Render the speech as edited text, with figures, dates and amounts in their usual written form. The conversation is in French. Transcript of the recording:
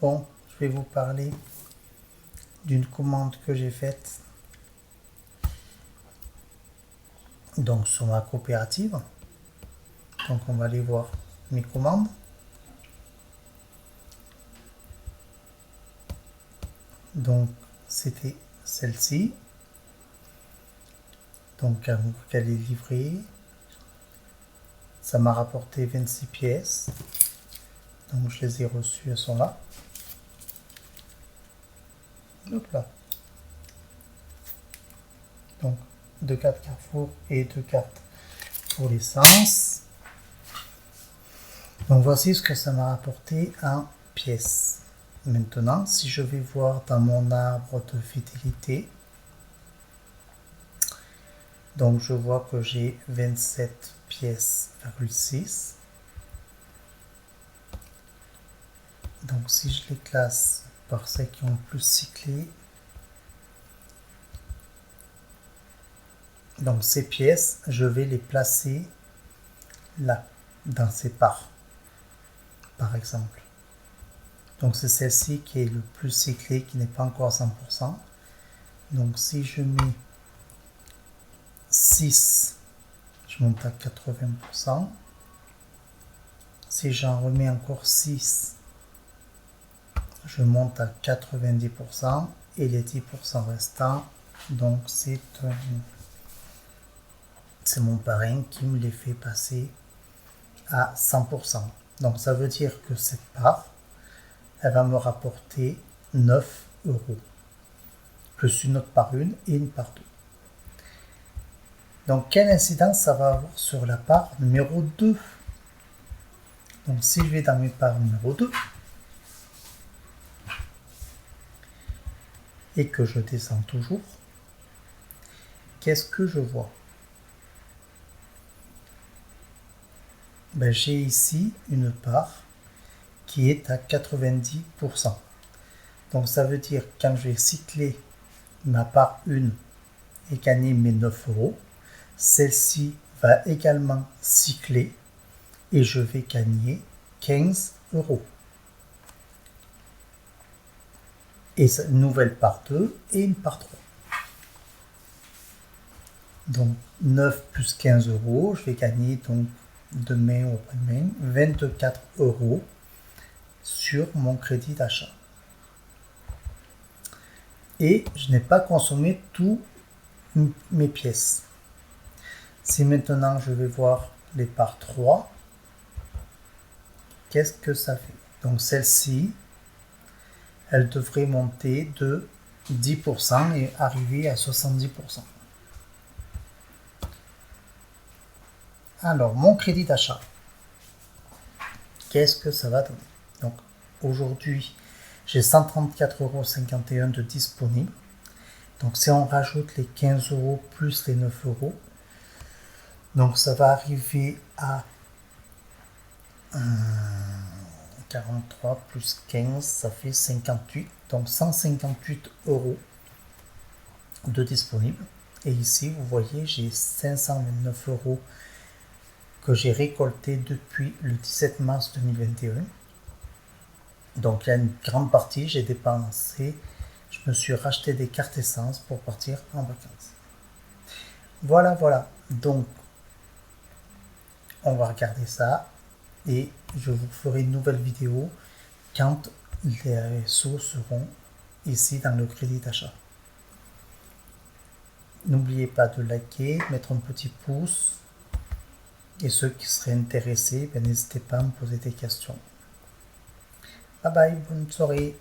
Bon, je vais vous parler d'une commande que j'ai faite donc sur ma coopérative. Donc on va aller voir mes commandes. Donc c'était celle-ci. Donc qu'elle est livrée. Ça m'a rapporté 26 pièces. Donc je les ai reçues, elles sont là. Hop là. Donc 2 cartes Carrefour et 2 cartes pour l'essence. Donc voici ce que ça m'a rapporté en pièces. Maintenant, si je vais voir dans mon arbre de fidélité, donc je vois que j'ai 27 pièces,6. Donc si je les classe par celles qui ont le plus cyclé, donc ces pièces, je vais les placer là, dans ces parts, par exemple. Donc c'est celle-ci qui est le plus cyclé, qui n'est pas encore à 100%. Donc si je mets 6, je monte à 80%. Si j'en remets encore 6, je monte à 90%. Et les 10% restants, donc c'est mon parrain qui me les fait passer à 100%. Donc ça veut dire que cette part, elle va me rapporter 9 euros. Plus une autre part 1 et une part 2. Donc quelle incidence ça va avoir sur la part numéro 2? Donc si je vais dans mes parts numéro 2 et que je descends toujours, qu'est-ce que je vois? Ben, j'ai ici une part qui est à 90%. Donc ça veut dire que quand je vais cycler ma part 1 et gagner mes 9 euros, celle-ci va également cycler et je vais gagner 15 euros. Et une nouvelle part 2 et une part 3. Donc 9 plus 15 euros, je vais gagner donc demain ou après-demain 24 euros sur mon crédit d'achat. Et je n'ai pas consommé toutes mes pièces. Si maintenant je vais voir les parts 3, qu'est-ce que ça fait? Donc celle-ci, elle devrait monter de 10% et arriver à 70%. Alors, mon crédit d'achat, qu'est-ce que ça va donner? Donc, aujourd'hui, j'ai 134,51 € de disponible. Donc, si on rajoute les 15 euros plus les 9 euros, donc ça va arriver à 43 plus 15, ça fait 58. Donc, 158 euros de disponible. Et ici, vous voyez, j'ai 529 euros que j'ai récolté depuis le 17 mars 2021. Donc il y a une grande partie, j'ai dépensé, je me suis racheté des cartes essence pour partir en vacances. Voilà. Donc on va regarder ça et je vous ferai une nouvelle vidéo quand les sous seront ici dans le crédit d'achat. N'oubliez pas de liker, mettre un petit pouce. Et ceux qui seraient intéressés, n'hésitez pas à me poser des questions. Bye bye, bonne soirée.